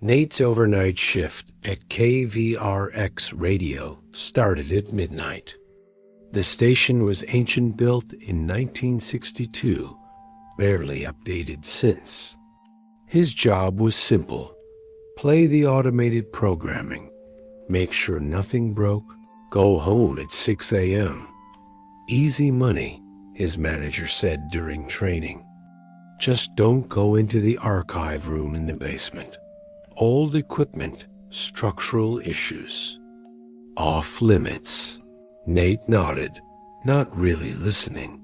Nate's overnight shift at KVRX Radio started at midnight. The station was ancient, built in 1962, barely updated since. His job was simple: play the automated programming, make sure nothing broke, go home at 6 a.m. Easy money, his manager said during training. Just don't go into the archive room in the basement. Old equipment, structural issues. Off limits. Nate nodded, not really listening.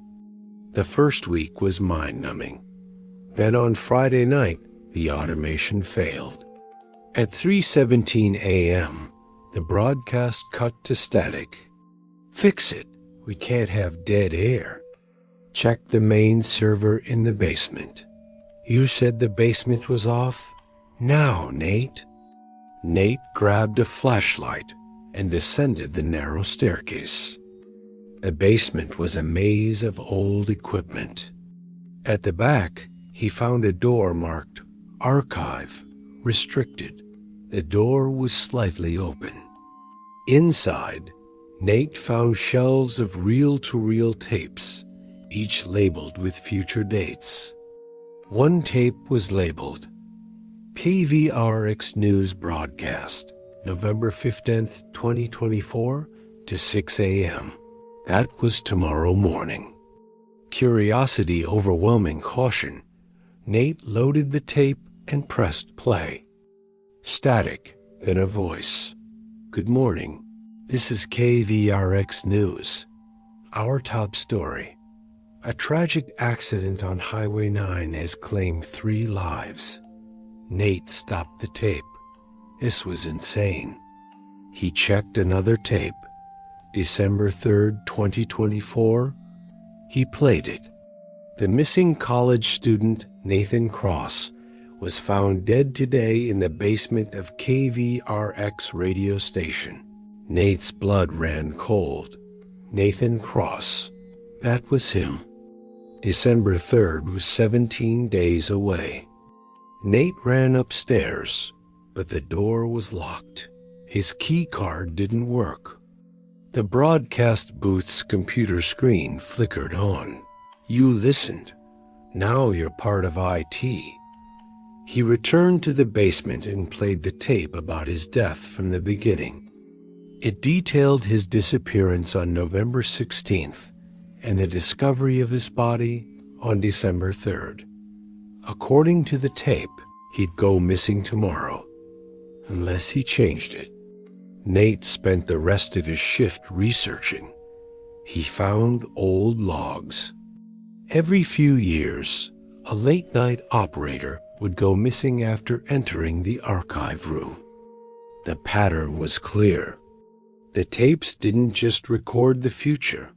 The first week was mind-numbing. Then on Friday night, the automation failed. At 3:17 a.m., the broadcast cut to static. Fix it. We can't have dead air. Check the main server in the basement. You said the basement was off? Now, Nate. Nate grabbed a flashlight and descended the narrow staircase. The basement was a maze of old equipment. At the back, he found a door marked Archive, Restricted. The door was slightly open. Inside, Nate found shelves of reel-to-reel tapes, each labeled with future dates. One tape was labeled KVRX News Broadcast, November 15th, 2024 to 6 a.m. That was tomorrow morning. Curiosity overwhelming caution, Nate loaded the tape and pressed play. Static, then a voice. Good morning. This is KVRX News. Our top story. A tragic accident on Highway 9 has claimed 3 lives. Nate stopped the tape. This was insane. He checked another tape. December 3rd, 2024. He played it. The missing college student, Nathan Cross, was found dead today in the basement of KVRX radio station. Nate's blood ran cold. Nathan Cross. That was him. December 3rd was 17 days away. Nate ran upstairs, but the door was locked. His key card didn't work. The broadcast booth's computer screen flickered on. You listened. Now you're part of IT. He returned to the basement and played the tape about his death from the beginning. It detailed his disappearance on November 16th and the discovery of his body on December 3rd. According to the tape, he'd go missing tomorrow, unless he changed it. Nate spent the rest of his shift researching. He found old logs. Every few years, a late-night operator would go missing after entering the archive room. The pattern was clear. The tapes didn't just record the future,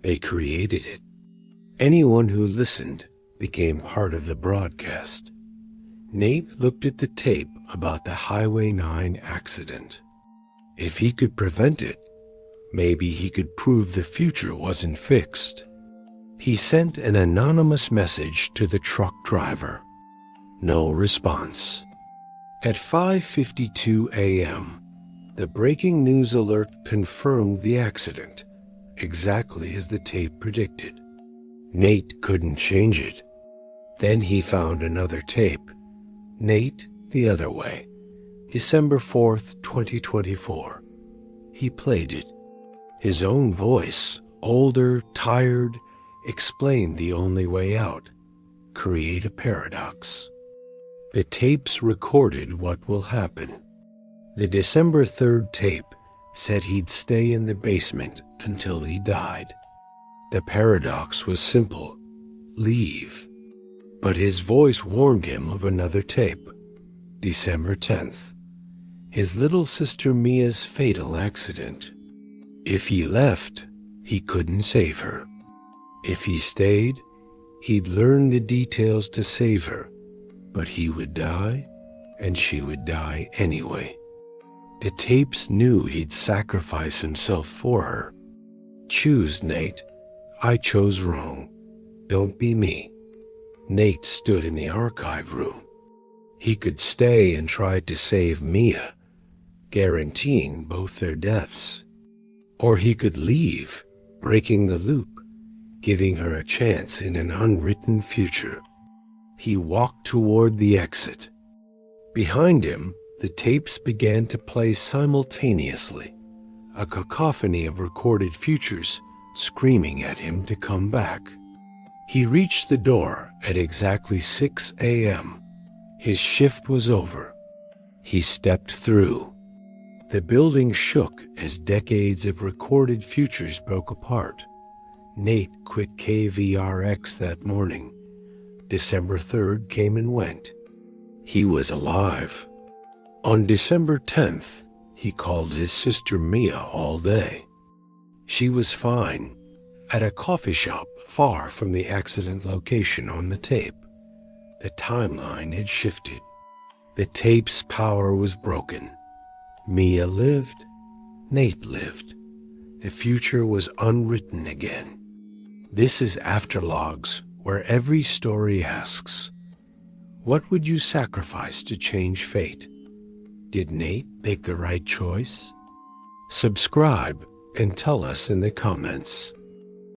they created it. Anyone who listened became part of the broadcast. Nate looked at the tape about the Highway 9 accident. If he could prevent it, maybe he could prove the future wasn't fixed. He sent an anonymous message to the truck driver. No response. At 5:52 a.m., the breaking news alert confirmed the accident, exactly as the tape predicted. Nate couldn't change it. Then he found another tape. Nate, the other way. December 4th, 2024. He played it. His own voice, older, tired, explained the only way out. Create a paradox. The tapes recorded what will happen. The December 3rd tape said he'd stay in the basement until he died. The paradox was simple. Leave. But his voice warned him of another tape. December 10th. His little sister Mia's fatal accident. If he left, he couldn't save her. If he stayed, he'd learn the details to save her. But he would die, and she would die anyway. The tapes knew he'd sacrifice himself for her. Choose, Nate. I chose wrong. Don't be me. Nate stood in the archive room. He could stay and try to save Mia, guaranteeing both their deaths. Or he could leave, breaking the loop, giving her a chance in an unwritten future. He walked toward the exit. Behind him, the tapes began to play simultaneously, a cacophony of recorded futures screaming at him to come back. He reached the door at exactly 6 a.m. His shift was over. He stepped through. The building shook as decades of recorded futures broke apart. Nate quit KVRX that morning. December 3rd came and went. He was alive. On December 10th, he called his sister Mia all day. She was fine, at a coffee shop far from the accident location on the tape. The timeline had shifted. The tape's power was broken. Mia lived. Nate lived. The future was unwritten again. This is Afterlogs, where every story asks, what would you sacrifice to change fate? Did Nate make the right choice? Subscribe and tell us in the comments.